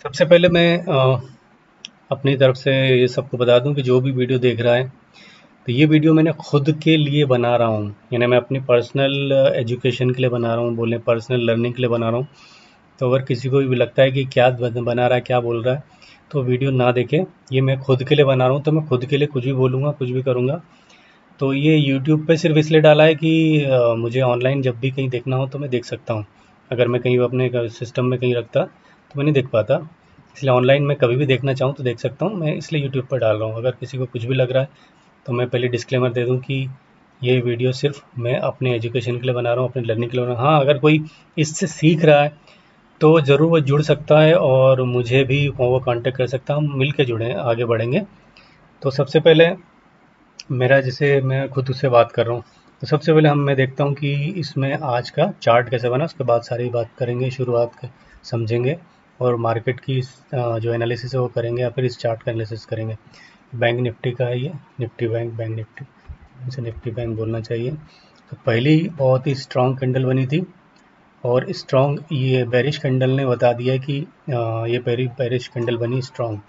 सबसे पहले मैं अपनी तरफ से ये सबको बता दूं कि जो भी वीडियो देख रहा है, तो ये वीडियो मैंने खुद के लिए बना रहा हूँ। यानी मैं अपनी पर्सनल एजुकेशन के लिए बना रहा हूँ, बोलें पर्सनल लर्निंग के लिए बना रहा हूँ। तो अगर किसी को भी लगता है कि क्या बना रहा है, क्या बोल रहा है, तो वीडियो ना देखें। ये मैं खुद के लिए बना रहा हूँ, तो मैं खुद के लिए कुछ भी बोलूँगा, कुछ भी करूँगा। तो ये यूट्यूब पे सिर्फ इसलिए डाला है कि मुझे ऑनलाइन जब भी कहीं देखना हो तो मैं देख सकता हूँ। अगर मैं कहीं अपने सिस्टम में कहीं रखता तो मैं नहीं देख पाता। इसलिए ऑनलाइन मैं कभी भी देखना चाहूँ तो देख सकता हूँ। मैं इसलिए यूट्यूब पर डाल रहा हूँ। अगर किसी को कुछ भी लग रहा है तो मैं पहले डिस्क्लेमर दे दूँ कि ये वीडियो सिर्फ मैं अपने एजुकेशन के लिए बना रहा हूँ, अपनी लर्निंग के लिए बना रहा हूँ। हाँ, अगर कोई इससे सीख रहा है तो ज़रूर वो जुड़ सकता है और मुझे भी वो कांटेक्ट कर सकता है। हम मिल के जुड़ें, आगे बढ़ेंगे। तो सबसे पहले मेरा, जैसे मैं खुद उससे बात कर रहा हूँ, तो सबसे पहले मैं देखता हूँ कि इसमें आज का चार्ट कैसे बना। उसके बाद सारी बात करेंगे, समझेंगे और मार्केट की जो एनालिसिस है वो करेंगे, या फिर इस चार्ट का एनालिसिस करेंगे। बैंक निफ्टी का है ये, निफ्टी बैंक, बैंक निफ्टी, इसे निफ्टी बैंक बोलना चाहिए। तो पहली बहुत ही स्ट्रॉन्ग कैंडल बनी थी और स्ट्रॉन्ग ये बेरिश कैंडल ने बता दिया कि ये बेरिश कैंडल बनी स्ट्रॉन्ग।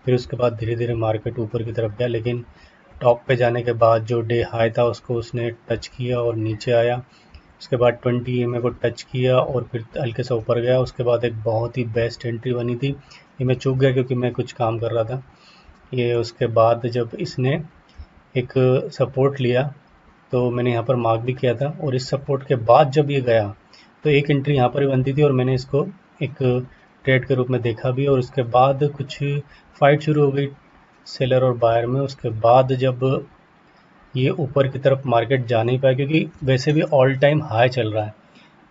फिर उसके बाद धीरे धीरे मार्केट ऊपर की तरफ गया, लेकिन टॉप पे जाने के बाद जो डे हाई था उसको उसने टच किया और नीचे आया। उसके बाद 20 EMA को टच किया और फिर हल्के से ऊपर गया। उसके बाद एक बहुत ही बेस्ट एंट्री बनी थी। ये मैं चूक गया क्योंकि मैं कुछ काम कर रहा था। ये उसके बाद जब इसने एक सपोर्ट लिया तो मैंने यहाँ पर मार्क भी किया था, और इस सपोर्ट के बाद जब ये गया तो एक एंट्री यहाँ पर भी बनती थी और मैंने इसको एक ट्रेड के रूप में देखा भी। और उसके बाद कुछ फाइट शुरू हो गई सेलर और बायर में। उसके बाद जब ये ऊपर की तरफ मार्केट जा नहीं पाया, क्योंकि वैसे भी ऑल टाइम हाई चल रहा है,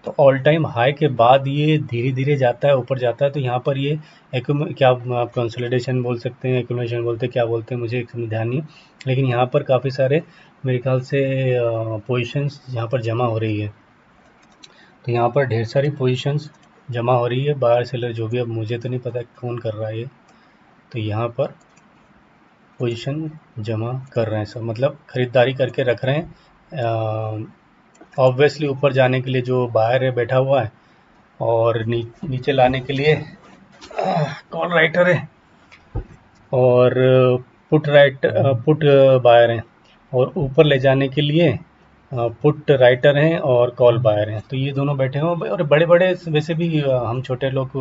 तो ऑल टाइम हाई के बाद ये धीरे धीरे जाता है, ऊपर जाता है। तो यहाँ पर ये क्या आप कंसोलिडेशन बोल सकते हैं, एक्यूमुलेशन बोलते हैं, क्या बोलते हैं, मुझे एकदम ध्यान नहीं है। लेकिन यहाँ पर काफ़ी सारे मेरे ख्याल से पोजीशंस यहाँ पर जमा हो रही है। तो यहाँ पर ढेर सारी पोजीशंस जमा हो रही है, बायर सेलर जो भी, अब मुझे तो नहीं पता कौन कर रहा है ये। तो यहाँ पर पोजीशन जमा कर रहे हैं सब, मतलब खरीदारी करके रख रहे हैं। ऑब्वियसली ऊपर जाने के लिए जो बायर है बैठा हुआ है, और नीचे लाने के लिए कॉल राइटर है, और पुट बायर हैं, और ऊपर ले जाने के लिए पुट राइटर हैं और कॉल बायर हैं। तो ये दोनों बैठे हैं, और बड़े बड़े, वैसे भी हम छोटे लोग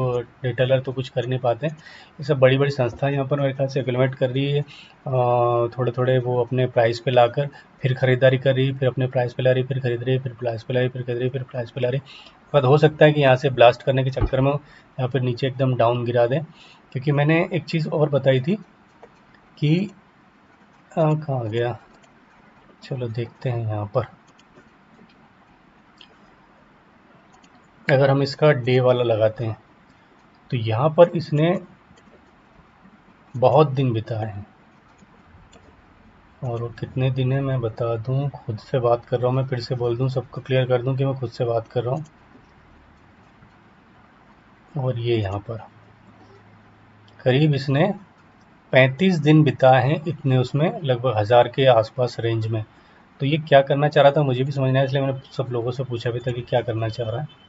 रिटेलर तो कुछ कर नहीं पाते। ये सब बड़ी बड़ी संस्थाएं यहाँ पर मेरे ख्याल से इम्प्लीमेंट कर रही है। थोड़े थोड़े वो अपने प्राइस पे लाकर फिर खरीदारी कर रही है, फिर अपने प्राइस पे ला रही है, फिर खरीद रही है, फिर प्राइस पे ला रही है, फिर खरीद रही है, फिर प्राइस पे ला रही है। बाद हो सकता है कि यहाँ से ब्लास्ट करने के चक्कर में या फिर नीचे एकदम डाउन गिरा दें। क्योंकि मैंने एक चीज़ और बताई थी कि कहाँ गया, चलो देखते हैं यहाँ पर। अगर हम इसका डे वाला लगाते हैं तो यहाँ पर इसने बहुत दिन बिताए हैं, और वो कितने दिन है मैं बता दूँ। खुद से बात कर रहा हूँ, मैं फिर से बोल दूँ, सबको क्लियर कर दूँ कि मैं खुद से बात कर रहा हूँ। और ये यहाँ पर करीब इसने 35 दिन बिताए हैं इतने, उसमें लगभग 1000 के आसपास रेंज में। तो ये क्या करना चाह रहा था मुझे भी समझ नहीं आया, इसलिए मैंने सब लोगों से पूछा भी था कि क्या करना चाह रहा है।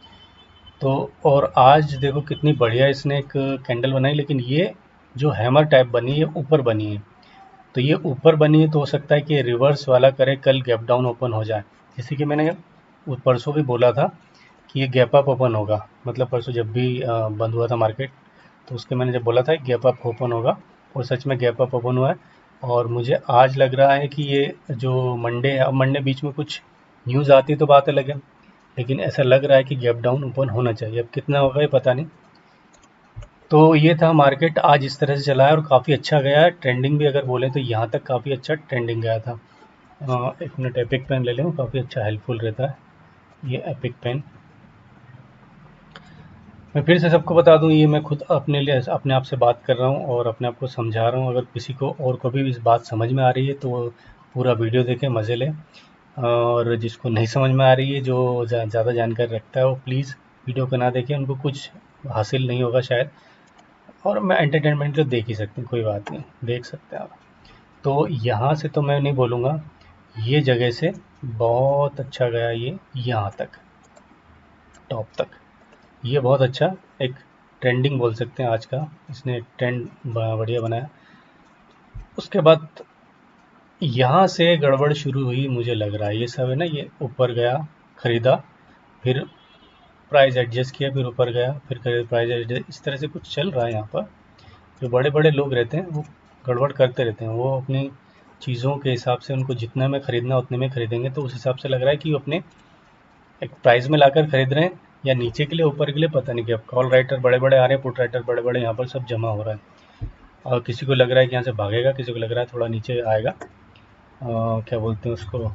तो और आज देखो कितनी बढ़िया इसने एक कैंडल बनाई, लेकिन ये जो हैमर टाइप बनी है ऊपर बनी है। तो ये ऊपर बनी है तो हो सकता है कि रिवर्स वाला करे, कल गैप डाउन ओपन हो जाए। जैसे कि मैंने परसों भी बोला था कि ये गैप अप ओपन होगा, मतलब परसों जब भी बंद हुआ था मार्केट, तो उसके मैंने जब बोला था गैप अप ओपन होगा, और सच में गैप अप ओपन हुआ है। और मुझे आज लग रहा है कि ये जो मंडे है, अब मंडे बीच में कुछ न्यूज़ आती तो बात अलग है, लेकिन ऐसा लग रहा है कि गैप डाउन ओपन होना चाहिए। अब कितना होगा ये पता नहीं। तो ये था मार्केट आज इस तरह से चला है और काफ़ी अच्छा गया है। ट्रेंडिंग भी अगर बोलें तो यहाँ तक काफ़ी अच्छा ट्रेंडिंग गया था। एक मिनट, एपिक पेन ले लें, काफ़ी अच्छा हेल्पफुल रहता है ये एपिक पेन। मैं फिर से सबको बता दूं, ये मैं खुद अपने लिए अपने आप से बात कर रहा हूँ और अपने आप को समझा रहा हूँ। अगर किसी को और को भी इस बात समझ में आ रही है तो वो पूरा वीडियो देखें, मज़े लें। और जिसको नहीं समझ में आ रही है, जो ज़्यादा जानकारी रखता है, वो प्लीज़ वीडियो को ना देखें, उनको कुछ हासिल नहीं होगा शायद। और मैं एंटरटेनमेंट तो देख ही सकते हैं, कोई बात नहीं, देख सकते हैं आप। तो यहाँ से तो मैं नहीं बोलूँगा, ये जगह से बहुत अच्छा गया ये यहाँ तक, टॉप तक। ये बहुत अच्छा एक ट्रेंडिंग बोल सकते हैं आज का, इसने ट्रेंड बढ़िया बनाया। उसके बाद यहाँ से गड़बड़ शुरू हुई मुझे लग रहा है, ये सब है ना, ये ऊपर गया, खरीदा, फिर प्राइस एडजस्ट किया, फिर ऊपर गया, फिर प्राइस एडजस्ट, इस तरह से कुछ चल रहा है यहाँ पर। जो बड़े बड़े लोग रहते हैं वो गड़बड़ करते रहते हैं, वो अपनी चीज़ों के हिसाब से उनको जितना में ख़रीदना उतने में खरीदेंगे, तो उस हिसाब से लग रहा है कि वो अपने एक प्राइस में लाकर खरीद रहे हैं, या नीचे के लिए ऊपर के लिए पता नहीं क्या। कॉल राइटर बड़े बड़े आ रहे हैं, पुट राइटर बड़े बड़े, यहाँ पर सब जमा हो रहा है। और किसी को लग रहा है कि यहाँ से भागेगा, किसी को लग रहा है थोड़ा नीचे आएगा, क्या बोलते हैं उसको,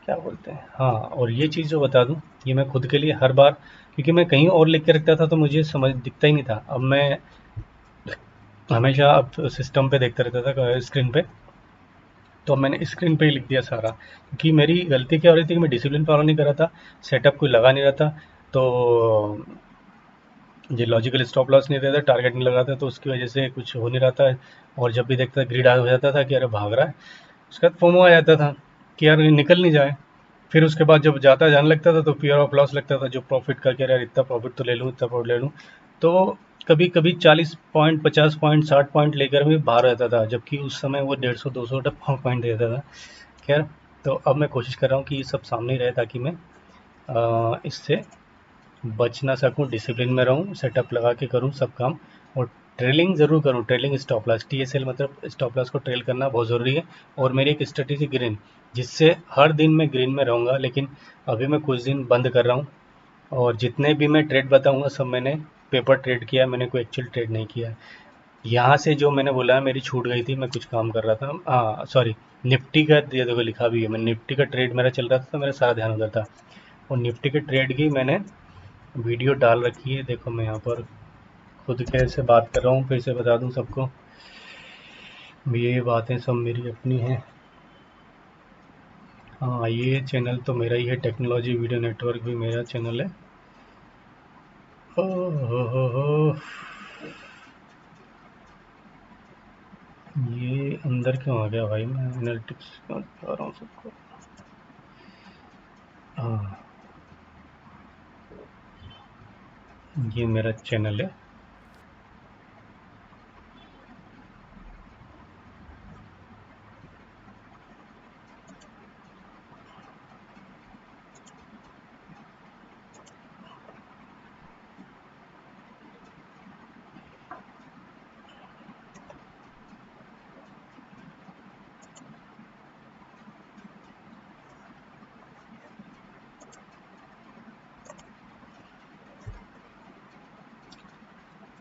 क्या बोलते हैं, हाँ। और ये चीज़ जो बता दूँ, ये मैं खुद के लिए हर बार, क्योंकि मैं कहीं और लिख के रखता था तो मुझे समझ दिखता ही नहीं था, अब मैं हमेशा अब सिस्टम पे देखता रहता था, स्क्रीन पे, तो अब मैंने स्क्रीन पे ही लिख दिया सारा, क्योंकि मेरी गलती क्या हो रही थी कि मैं डिसिप्लिन फॉलो नहीं कर रहा था, सेटअप कोई लगा नहीं रहा था, तो ये लॉजिकल स्टॉप लॉस नहीं रहता, टारगेट नहीं लगाता, तो उसकी वजह से कुछ हो नहीं रहा था। और जब भी देखता ग्रीड हो जाता था कि अरे भाग रहा है, उसके बाद फोमो आ जाता था कि यार निकल नहीं जाए। फिर उसके बाद जब जाता जाने लगता था तो फियर ऑफ लॉस लगता था, जो प्रॉफिट का, कि यार इतना प्रॉफिट तो ले लूँ, इतना प्रॉफिट ले लूँ, तो कभी कभी 40 पॉइंट, 50 पॉइंट, 60 पॉइंट लेकर भी बाहर रहता था, जबकि उस समय वो 150, 200 पॉइंट देता था। खैर, तो अब मैं कोशिश कर रहा हूँ कि ये सब सामने ही रहे, ताकि मैं इससे बच ना सकूँ, डिसिप्लिन में रहूँ, सेटअप लगा के करूँ सब काम, और ट्रेलिंग ज़रूर करूँ, ट्रेलिंग स्टॉप लॉस, TSL मतलब स्टॉप लॉस को ट्रेल करना बहुत ज़रूरी है। और मेरी एक स्ट्रेटेजी ग्रीन, जिससे हर दिन मैं ग्रीन में रहूँगा, लेकिन अभी मैं कुछ दिन बंद कर रहा हूँ, और जितने भी मैं ट्रेड बताऊँगा सब मैंने पेपर ट्रेड किया है, मैंने कोई एक्चुअल ट्रेड नहीं किया है। यहाँ से जो मैंने बोला है, मेरी छूट गई थी, मैं कुछ काम कर रहा था, हाँ सॉरी, निफ्टी का ये देखो लिखा भी है, मैं निफ्टी का ट्रेड मेरा चल रहा था, तो मेरा सारा ध्यान उधर था, और निफ्टी के ट्रेड की मैंने वीडियो डाल रखी है। देखो मैं यहाँ पर खुद कैसे बात कर रहा हूँ, फिर से बता दूँ सबको, ये बातें सब मेरी अपनी हैं। हाँ, ये चैनल तो मेरा ही है, टेक्नोलॉजी वीडियो नेटवर्क भी मेरा चैनल है। हो, ये अंदर क्यों आ गया भाई, मैं एनालिटिक्स क्यों दिखा रहा हूँ सबको। हाँ, ये मेरा चैनल है।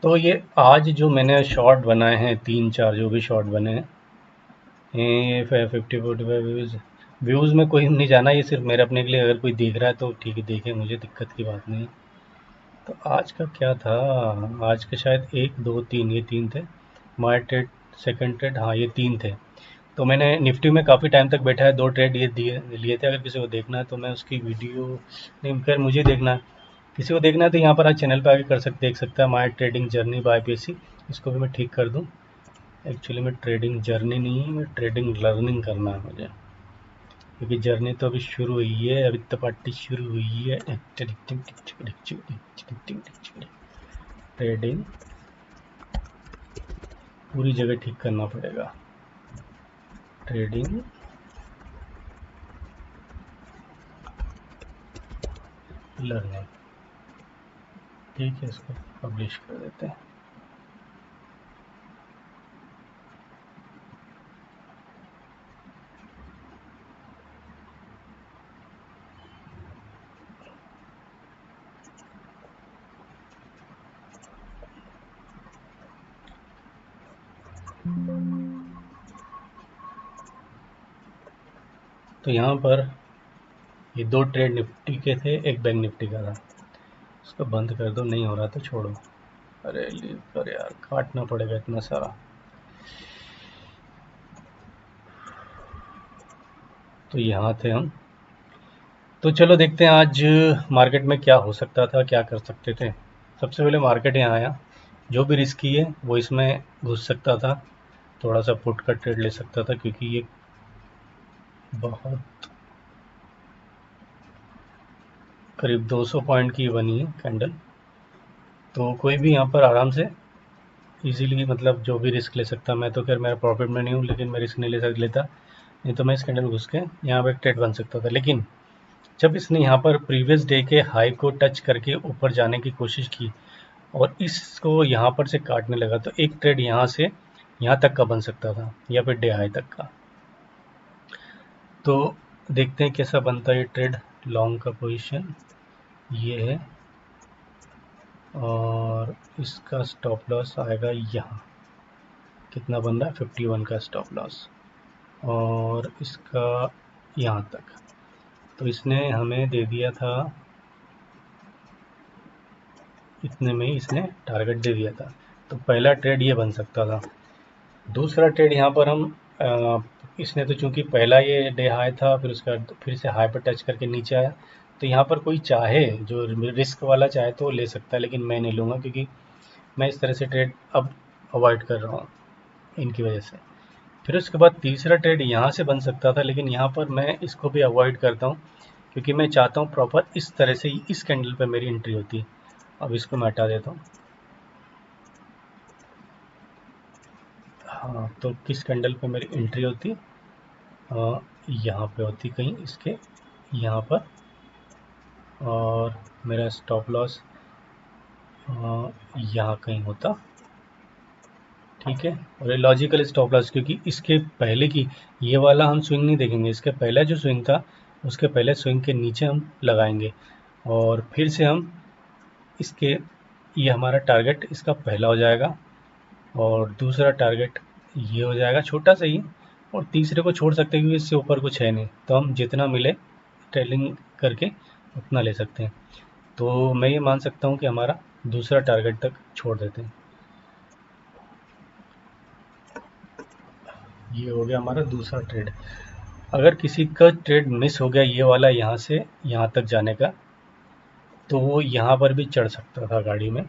तो ये आज जो मैंने शॉर्ट बनाए हैं, 3-4 जो भी शॉर्ट बने हैं, ये 50-45 व्यूज़, व्यूज़ में कोई नहीं जाना, ये सिर्फ मेरे अपने के लिए, अगर कोई देख रहा है तो ठीक है, देखे, मुझे दिक्कत की बात नहीं। तो आज का क्या था, आज के शायद 1, 2, 3, ये 3 थे। माय ट्रेड, सेकंड ट्रेड, हाँ ये 3 थे। तो मैंने निफ्टी में काफ़ी टाइम तक बैठा है, 2 ट्रेड ये दिए लिए थे। अगर किसी को देखना है तो मैं उसकी वीडियो, नहीं खैर मुझे देखना है, किसी को देखना है तो यहाँ पर आज चैनल पे आके देख सकता है, my trading journey by PC. इसको भी मैं ठीक कर दूँ। एक्चुअली में ट्रेडिंग जर्नी नहीं है, मैं ट्रेडिंग लर्निंग करना है मुझे, क्योंकि जर्नी तो अभी शुरू हुई है, अभी तो पार्टी शुरू हुई है। ट्रेडिंग पूरी जगह ठीक करना पड़ेगा, ट्रेडिंग लर्निंग, ठीक है, इसको पब्लिश कर देते हैं। तो यहाँ पर ये 2 ट्रेड निफ्टी के थे, एक बैंक निफ्टी का था, उसको बंद कर दो, नहीं हो रहा तो छोड़ो। अरे लीव कर यार, काटना पड़ेगा इतना सारा। तो यहाँ थे हम, तो चलो देखते हैं आज मार्केट में क्या हो सकता था, क्या कर सकते थे। सबसे पहले मार्केट यहाँ आया, जो भी रिस्की है वो इसमें घुस सकता था, थोड़ा सा पुट का ट्रेड ले सकता था, क्योंकि ये बहुत करीब 200 पॉइंट की बनी है कैंडल। तो कोई भी यहाँ पर आराम से इजीली मतलब जो भी रिस्क ले सकता। मैं तो खैर मेरा प्रॉफिट में नहीं हूँ, लेकिन मैं रिस्क नहीं लेता, नहीं तो मैं इस कैंडल घुस के यहाँ पर एक ट्रेड बन सकता था। लेकिन जब इसने यहाँ पर प्रीवियस डे के हाई को टच करके ऊपर जाने की कोशिश की और इसको यहाँ पर से काटने लगा, तो एक ट्रेड यहाँ से यहाँ तक का बन सकता था या फिर डे हाई तक का। तो देखते हैं कैसा बनता है ये ट्रेड। लॉन्ग का पोजीशन ये है और इसका स्टॉप लॉस आएगा यहाँ। कितना बन रहा है? 51 का स्टॉप लॉस और इसका यहाँ तक। तो इसने हमें दे दिया था, इतने में ही इसने टारगेट दे दिया था। तो पहला ट्रेड ये बन सकता था। दूसरा ट्रेड यहाँ पर हम इसने तो चूंकि पहला ये डे हाई था, फिर उसका फिर से हाई पर टच करके नीचे आया, तो यहाँ पर कोई चाहे जो रिस्क वाला चाहे तो ले सकता है, लेकिन मैं नहीं लूँगा क्योंकि मैं इस तरह से ट्रेड अब अवॉइड कर रहा हूँ इनकी वजह से। फिर उसके बाद तीसरा ट्रेड यहाँ से बन सकता था, लेकिन यहाँ पर मैं इसको भी अवॉइड करता हूँ क्योंकि मैं चाहता हूँ प्रॉपर इस तरह से इस कैंडल पर मेरी एंट्री होती है। अब इसको मैं हटा देता हूँ। हाँ, तो किस कैंडल पे मेरी एंट्री होती? यहाँ पे होती कहीं इसके यहाँ पर, और मेरा स्टॉप लॉस यहाँ कहीं होता। ठीक है, और ये लॉजिकल स्टॉप लॉस, क्योंकि इसके पहले की ये वाला हम स्विंग नहीं देखेंगे, इसके पहले जो स्विंग था उसके पहले स्विंग के नीचे हम लगाएंगे और फिर से हम इसके, ये हमारा टारगेट इसका पहला हो जाएगा और दूसरा टारगेट ये हो जाएगा छोटा सा ही, और तीसरे को छोड़ सकते हैं क्योंकि इससे ऊपर कुछ है नहीं, तो हम जितना मिले ट्रेलिंग करके उतना ले सकते हैं। तो मैं ये मान सकता हूँ कि हमारा दूसरा टारगेट तक छोड़ देते हैं। ये हो गया हमारा दूसरा ट्रेड। अगर किसी का ट्रेड मिस हो गया ये वाला यहाँ से यहाँ तक जाने का, तो वो यहाँ पर भी चढ़ सकता था गाड़ी में।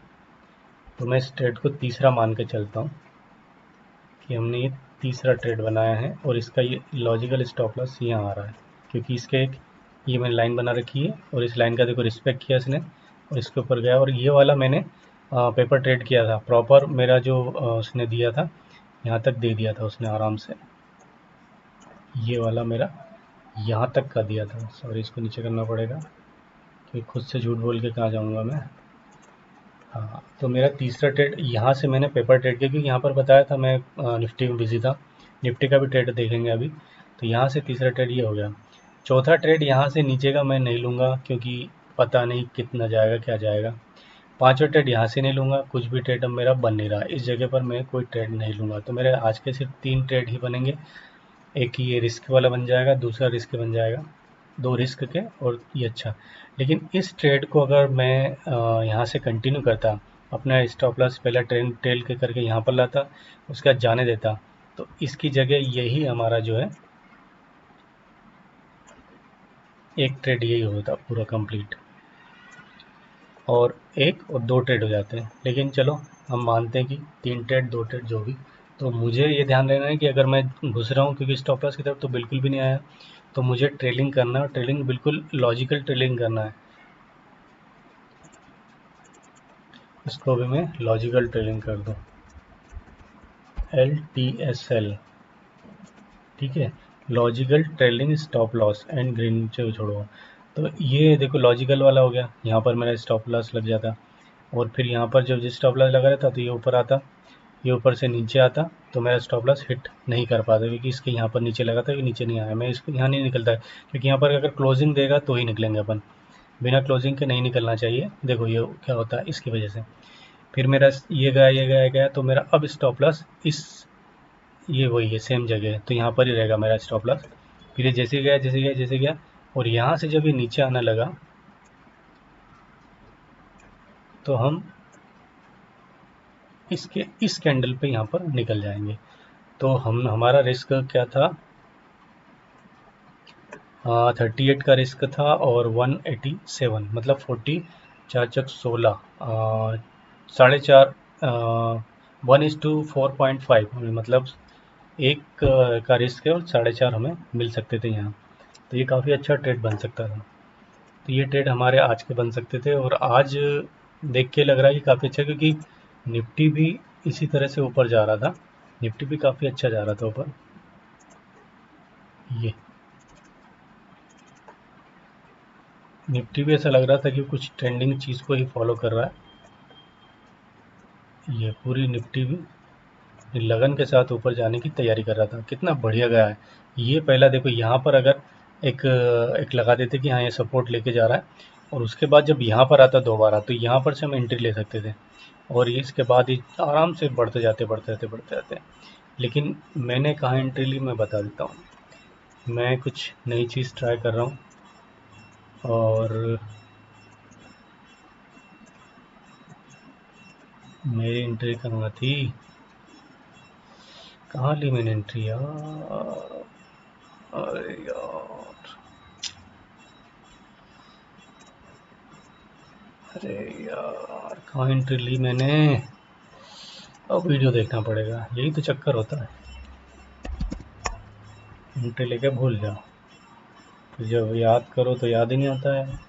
तो मैं इस ट्रेड को तीसरा मान के चलता हूँ कि हमने ये तीसरा ट्रेड बनाया है और इसका ये लॉजिकल स्टॉप लॉस यहाँ आ रहा है क्योंकि इसके एक ये मैंने लाइन बना रखी है और इस लाइन का देखो रिस्पेक्ट किया इसने और इसके ऊपर गया, और ये वाला मैंने पेपर ट्रेड किया था प्रॉपर। मेरा जो उसने दिया था यहाँ तक दे दिया था उसने आराम से। ये वाला मेरा यहाँ तक का दिया था। सॉरी, इसको नीचे करना पड़ेगा क्योंकि खुद से झूठ बोल के कहाँ जाऊँगा मैं। हाँ, तो मेरा तीसरा ट्रेड यहाँ से मैंने पेपर ट्रेड किया क्योंकि यहाँ पर बताया था मैं निफ्टी में बिजी था। निफ्टी का भी ट्रेड देखेंगे अभी। तो यहाँ से तीसरा ट्रेड ये हो गया। चौथा ट्रेड यहाँ से नीचे का मैं नहीं लूँगा क्योंकि पता नहीं कितना जाएगा क्या जाएगा। पांचवा ट्रेड यहाँ से नहीं लूँगा, कुछ भी ट्रेड अब मेरा बन नहीं रहा, इस जगह पर मैं कोई ट्रेड नहीं लूँगा। तो मेरे आज के सिर्फ 3 ट्रेड ही बनेंगे। एक ये रिस्क वाला बन जाएगा, दूसरा रिस्क बन जाएगा, 2 रिस्क के और ये अच्छा। लेकिन इस ट्रेड को अगर मैं यहाँ से कंटिन्यू करता, अपना स्टॉप लॉस पहला ट्रेंड टेल के करके यहाँ पर लाता, उसके बाद जाने देता, तो इसकी जगह यही हमारा जो है एक ट्रेड यही होता पूरा कंप्लीट, और एक और 2 ट्रेड हो जाते हैं। लेकिन चलो हम मानते हैं कि 3 ट्रेड 2 ट्रेड जो भी। तो मुझे ये ध्यान रखना है कि अगर मैं घुस रहा हूँ क्योंकि स्टॉप लॉस की तरफ तो बिल्कुल भी नहीं आया, तो मुझे ट्रेलिंग करना है और ट्रेलिंग बिल्कुल लॉजिकल ट्रेलिंग करना है। इसको भी मैं लॉजिकल ट्रेलिंग कर दूँ, LTSL। ठीक है, logical trailing stop loss and green से छोड़ो। तो ये देखो लॉजिकल वाला हो गया, यहाँ पर मेरा स्टॉप लॉस लग जाता और फिर यहाँ पर जब जिस स्टॉप लॉस लगा रहता तो ये ऊपर आता, ये ऊपर से नीचे आता, तो मेरा स्टॉप लॉस हिट नहीं कर पाता क्योंकि इसके यहाँ पर नीचे लगा था, कि नीचे नहीं आया। मैं इसको यहाँ नहीं निकलता क्योंकि यहाँ पर अगर क्लोजिंग देगा तो ही निकलेंगे अपन, बिना क्लोजिंग के नहीं निकलना चाहिए। देखो ये क्या होता है इसकी वजह से। फिर मेरा ये गया ये गया गया, तो मेरा अब स्टॉप लॉस इस ये वही है सेम जगह है, तो यहाँ पर ही रहेगा मेरा स्टॉप लॉस। फिर ये जैसे गया जैसे गया जैसे गया, और यहाँ से जब ये नीचे आने लगा तो हम इसके इस कैंडल पे यहाँ पर निकल जाएंगे। तो हम हमारा रिस्क क्या था? 38 का रिस्क था और 187, मतलब 40, 4 4 16, 4.5, 1:4.5, मतलब एक का रिस्क है और 4.5 हमें मिल सकते थे यहाँ। तो ये काफ़ी अच्छा ट्रेड बन सकता था। तो ये ट्रेड हमारे आज के बन सकते थे, और आज देख के लग रहा है कि काफ़ी अच्छा, क्योंकि निफ्टी भी इसी तरह से ऊपर जा रहा था, निफ्टी भी काफ़ी अच्छा जा रहा था ऊपर। ये निफ्टी भी ऐसा लग रहा था कि कुछ ट्रेंडिंग चीज़ को ही फॉलो कर रहा है। ये पूरी निफ्टी भी लगन के साथ ऊपर जाने की तैयारी कर रहा था। कितना बढ़िया गया है ये। पहला देखो यहाँ पर अगर एक लगा देते कि हाँ ये सपोर्ट लेके जा रहा है, और उसके बाद जब यहाँ पर आता दोबारा, तो यहाँ पर से हम एंट्री ले सकते थे, और ये इसके बाद ही आराम से बढ़ते जाते। लेकिन मैंने कहाँ एंट्री ली, मैं बता देता हूँ। मैं कुछ नई चीज़ ट्राई कर रहा हूँ, और मेरी एंट्री कहाँ थी, कहाँ ली मैंने एंट्री यार? अरे यार, अरे यार, कहाँ एंट्री ली मैंने? अब वीडियो देखना पड़ेगा, यही तो चक्कर होता है, एंट्री लेके भूल जाओ, तो जब याद करो तो याद ही नहीं आता है।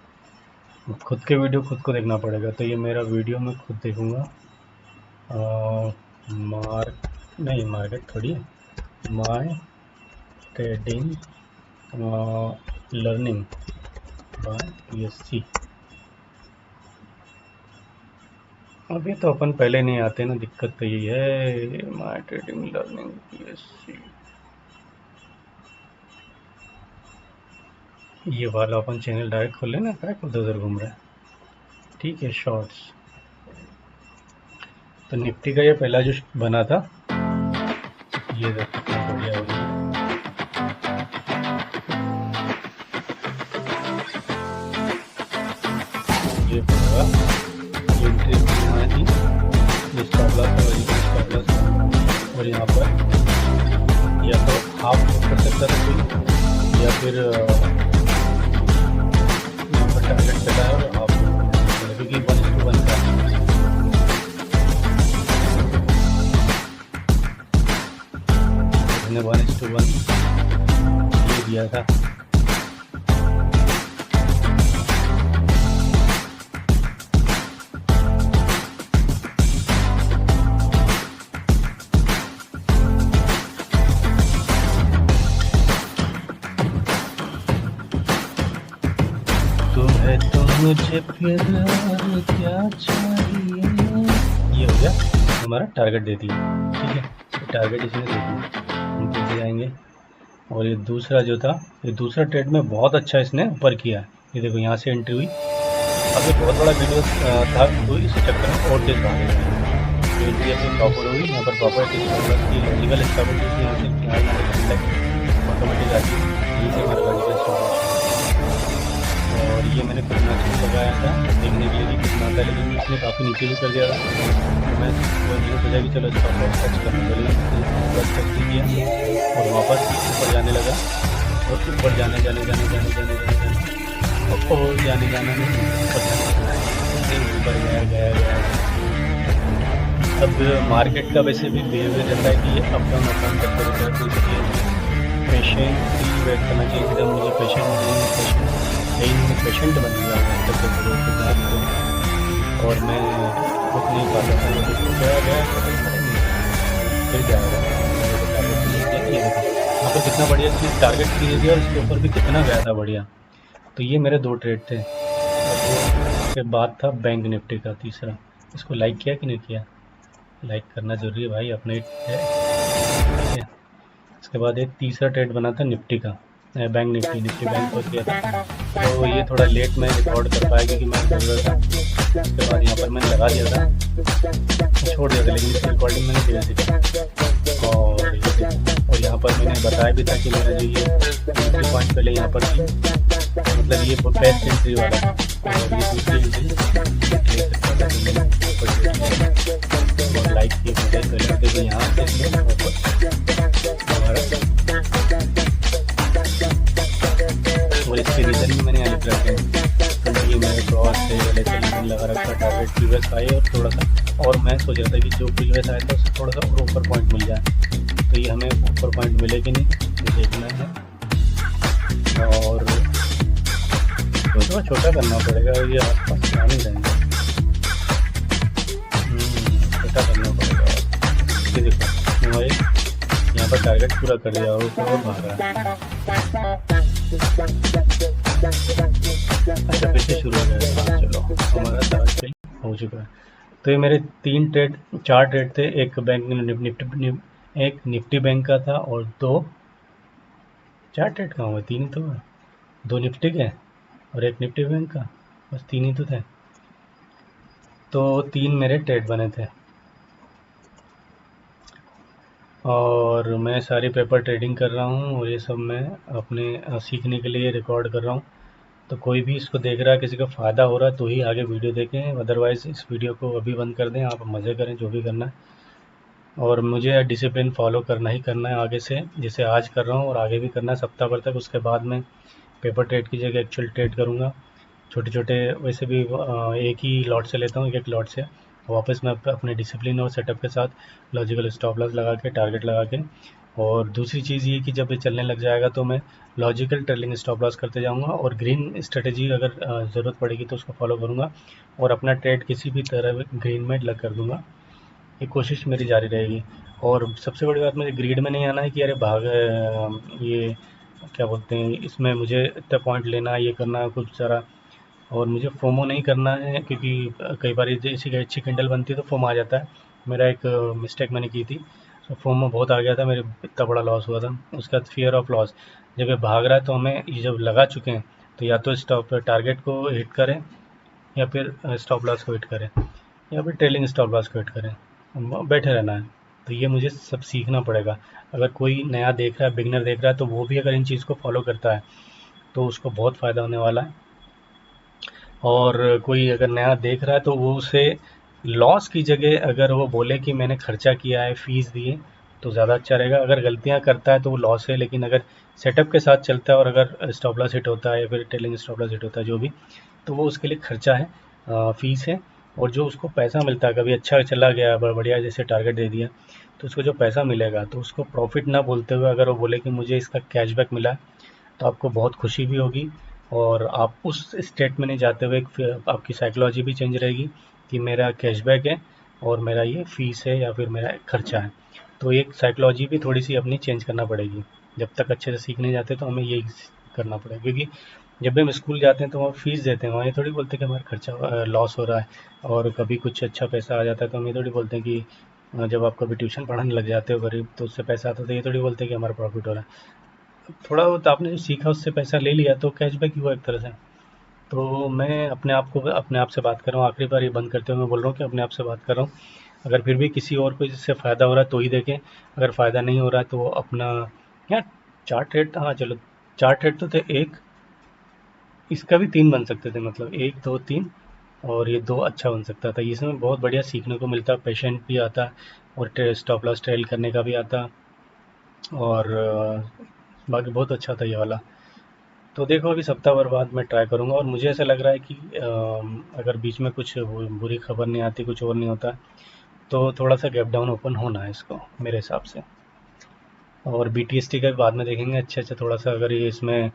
खुद के वीडियो खुद को देखना पड़ेगा। तो ये मेरा वीडियो मैं खुद देखूँगा। मार्केट थोड़ी है, my trading learning by PSC। अभी तो अपन पहले नहीं आते ना, दिक्कत तो यही है। माय ट्रेडिंग लर्निंग PSC, ये वाला अपन चैनल डायरेक्ट खोल लेना, क्या खुद उधर घूम रहा है। ठीक है, शॉर्ट्स। तो निफ्टी का ये पहला जो बना था, ये देखो कितना बढ़िया हो गया। ये पूरा एंट्री यहाँ थी, ये स्टॉप लॉस और ये स्टॉप लॉस, और यहाँ पर या तो हाफ कर सकता था कोई, या फिर यहाँ पर टारगेट चला है और हाफ, क्योंकि 1:1 का हमने 1:1 ये दिया था। तो मुझे फिर क्या चाहिए, ये हो गया हमारा टारगेट दे दिया। ठीक है, तो टारगेट इसने दे दिया, हम कैसे जाएंगे। और ये दूसरा जो था, ये दूसरा ट्रेड में बहुत अच्छा इसने ऊपर किया। ये देखो यहाँ से एंट्री हुई, अब ये बहुत बड़ा वीडियो था, तो इस चक्कर में और तेज भागे। एंट्री अपनी प्रॉपर हुई, यहाँ पर प्रॉपर लॉजिकल स्टेबिलिटी यहाँ से ऑटोमेटिक आती है, यहीं से हमारा लॉजिकल स्टेबिलिटी। और ये मैंने कुछ मैसेज लगाया था देखने के लिए कि कितना आता है, लेकिन इसने काफ़ी नीचे भी कर दिया था। तो मैं सोचा कि चलो इसका टच करना पड़ेगा, टच किया और वापस ऊपर जाने लगा, और ऊपर जाने और ऊपर गया। अब मार्केट का वैसे भी बिहेवियर रहता है कि ये अप डाउन करते रहता है, तो इसलिए पेशेंटली वेट करना चाहिए। जब मुझे पेशेंट बन गया और मैं रुक नहीं पाता था, मुझे गया फिर जाएगा। यहाँ पर कितना बढ़िया चीज़ टारगेट की गई और इसके ऊपर भी कितना गया था बढ़िया। तो ये मेरे 2 ट्रेड थे। उसके बाद था बैंक निफ्टी का तीसरा। इसको लाइक किया कि नहीं किया? लाइक करना जरूरी है भाई, अपने है। ठीक है, इसके बाद एक तीसरा ट्रेड बना था निफ्टी का, बैंक निफ्टी बैंक को किया था। तो ये थोड़ा लेट मैं रिकॉर्ड कर पाया क्योंकि मैं कर रहा था। उसके बाद यहाँ पर मैंने लगा दिया था, छोड़ दिया था, लेकिन इसकी रिकॉर्डिंग मैंने दिया थी। और यहाँ पर मैंने बताया भी था कि मेरा जो ये एंट्री पॉइंट पहले यहाँ पर थी, मतलब ये बेस्ट एंट्री वाला, और ये दूसरी एंट्री और लाइक किए पहले देखो यहाँ और इसके रीज़न भी मैंने यहाँ लिख रखे हैं। तो ये मेरे क्रॉस से रीज़न लगा रखा, टारगेट प्रीवियस आए और थोड़ा सा, और मैं सोच रहा था कि जो प्रीवियस आया था उससे थोड़ा सा और ऊपर पॉइंट मिल जाए। तो ये हमें ऊपर पॉइंट मिले कि नहीं ये देखना है। और इसको थोड़ा छोटा करना पड़ेगा, ये आसपास आ नहीं रहेंगे। छोटा करना पड़ेगा। ये देखो हमारे यहाँ पर टारगेट पूरा कर लिया और ऊपर वो भाग रहा है। अच्छा फिर से शुरू हो जाएगा। चलो हमारा टारगेट हो चुका है। तो ये मेरे 4 ट्रेड थे। एक बैंक एक निफ्टी बैंक का था और 4 ट्रेड कहाँ हुए, 3 ही तो हुए। 2 निफ्टी के और एक निफ्टी बैंक का, बस 3 ही तो थे। तो 3 मेरे ट्रेड बने थे और मैं सारी पेपर ट्रेडिंग कर रहा हूँ और ये सब मैं अपने सीखने के लिए रिकॉर्ड कर रहा हूँ। तो कोई भी इसको देख रहा है, किसी का फ़ायदा हो रहा है तो ही आगे वीडियो देखें, अदरवाइज़ इस वीडियो को अभी बंद कर दें। आप मज़े करें जो भी करना है, और मुझे डिसिप्लिन फॉलो करना ही करना है आगे से, जैसे आज कर रहा हूँ और आगे भी करना है सप्ताह भर तक। उसके बाद मैं पेपर ट्रेड की जगह एक्चुअल ट्रेड करूँगा। छोटे छोटे वैसे भी एक ही लॉट से लेता हूँ, एक लॉट से वापस मैं अपने डिसिप्लिन और सेटअप के साथ लॉजिकल स्टॉप लॉस लगा के, टारगेट लगा के। और दूसरी चीज़ ये कि जब ये चलने लग जाएगा तो मैं लॉजिकल ट्रेलिंग स्टॉप लॉस करते जाऊंगा और ग्रीन स्ट्रेटजी अगर ज़रूरत पड़ेगी तो उसको फॉलो करूंगा और अपना ट्रेड किसी भी तरह ग्रीन में लग कर दूंगा। ये कोशिश मेरी जारी रहेगी। और सबसे बड़ी बात, मुझे ग्रीड में नहीं आना है कि अरे ये क्या बोलते हैं, इसमें मुझे इतना पॉइंट लेना है, ये करना है कुछ सारा। और मुझे फोमो नहीं करना है, क्योंकि कई बार जैसी कि अच्छी कैंडल बनती है तो फोमो आ जाता है। मेरा एक मिस्टेक मैंने की थी, तो फोमो बहुत आ गया था मेरे, इतना बड़ा लॉस हुआ था। उसका फियर ऑफ लॉस, जब ये भाग रहा है तो हमें ये जब लगा चुके हैं तो या तो स्टॉप टारगेट को हिट करें या फिर स्टॉप लॉस को हिट करें या फिर ट्रेलिंग स्टॉप लॉस को हिट करें, बैठे रहना है। तो ये मुझे सब सीखना पड़ेगा। अगर कोई नया देख रहा है, बिगनर देख रहा है, तो वो भी अगर इन चीज़ को फॉलो करता है तो उसको बहुत फ़ायदा होने वाला है। और कोई अगर नया देख रहा है तो वो उसे लॉस की जगह अगर वो बोले कि मैंने खर्चा किया है, फीस दी है, तो ज़्यादा अच्छा रहेगा। अगर गलतियाँ करता है तो वो लॉस है, लेकिन अगर सेटअप के साथ चलता है और अगर स्टॉप लॉस हिट होता है या फिर ट्रेलिंग स्टॉप लॉस हिट होता है जो भी, तो वो उसके लिए खर्चा है, फीस है। और जो उसको पैसा मिलता है, कभी अच्छा चला गया बढ़िया जैसे टारगेट दे दिया, तो उसको जो पैसा मिलेगा तो उसको प्रॉफिट ना बोलते हुए अगर वो बोले कि मुझे इसका कैशबैक मिला, तो आपको बहुत खुशी भी होगी और आप उस स्टेट में नहीं जाते हुए आपकी साइकोलॉजी भी चेंज रहेगी कि मेरा कैशबैक है और मेरा ये फ़ीस है या फिर मेरा खर्चा है। तो एक साइकोलॉजी भी थोड़ी सी अपनी चेंज करना पड़ेगी। जब तक अच्छे से सीख नहीं जाते तो हमें यही करना पड़ेगा, क्योंकि जब भी हम स्कूल जाते हैं तो वहाँ फ़ीस देते हैं, वहाँ ये थोड़ी बोलते हैं कि हमारा खर्चा लॉस हो रहा है। और कभी कुछ अच्छा पैसा आ जाता है तो हम ये थोड़ी बोलते हैं कि जब आप कभी ट्यूशन पढ़ाने लग जाते हो गरीब तो उससे पैसा आता है तो ये थोड़ी बोलते हैं कि हमारा प्रॉफिट हो रहा है। थोड़ा बहुत आपने जो सीखा उससे पैसा ले लिया तो कैशबैक ही हुआ एक तरह से। तो मैं अपने आप से बात कर रहा हूँ, आखिरी बार ये बंद करते हुए मैं बोल रहा हूँ कि अपने आप से बात कर रहा हूँ। अगर फिर भी किसी और को इससे फ़ायदा हो रहा है तो ही देखें, अगर फ़ायदा नहीं हो रहा है तो वो अपना यार 4 ट्रेड, हाँ चलो 4 ट्रेड तो थे। एक इसका भी 3 बन सकते थे, मतलब 1 2 3 और ये 2 अच्छा बन सकता था। इसमें बहुत बढ़िया सीखने को मिलता, पेशेंट भी आता और स्टॉप लॉस ट्रेल करने का भी आता। और बाकी बहुत अच्छा था ये वाला। तो देखो अभी सप्ताह भर बाद मैं ट्राई करूँगा और मुझे ऐसा लग रहा है कि अगर बीच में कुछ बुरी खबर नहीं आती, कुछ और नहीं होता, तो थोड़ा सा गैप डाउन ओपन होना है इसको मेरे हिसाब से। और BTST का भी बाद में देखेंगे अच्छे से, थोड़ा सा अगर ये इसमें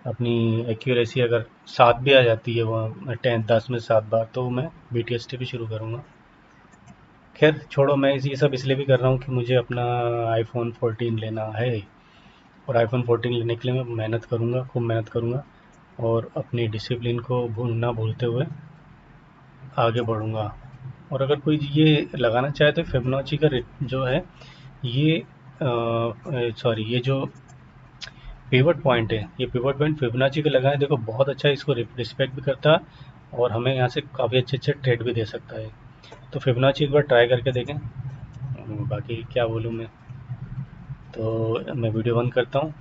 अपनी एक्यूरेसी अगर 7 भी आ जाती है, वो 10 में 7 बार, तो मैं BTST भी शुरू करूँगा। खैर छोड़ो, मैं ये सब इसलिए भी कर रहा हूँ कि मुझे अपना iPhone 14 लेना है और iPhone 14 लेने के लिए मैं मेहनत करूँगा, खूब मेहनत करूँगा और अपनी डिसिप्लिन को ना भूलते हुए आगे बढ़ूँगा। और अगर कोई ये लगाना चाहे तो फिबोनाची का जो है ये ये जो पिवट पॉइंट है, ये पिवट पॉइंट फिबोनाची का लगाएं, देखो बहुत अच्छा है, इसको रिस्पेक्ट भी करता है और हमें यहाँ से काफ़ी अच्छे अच्छे ट्रेड भी दे सकता है। तो फिबोनाची एक बार ट्राई करके देखें। बाकी क्या बोलूँ मैं, तो मैं वीडियो बंद करता हूँ।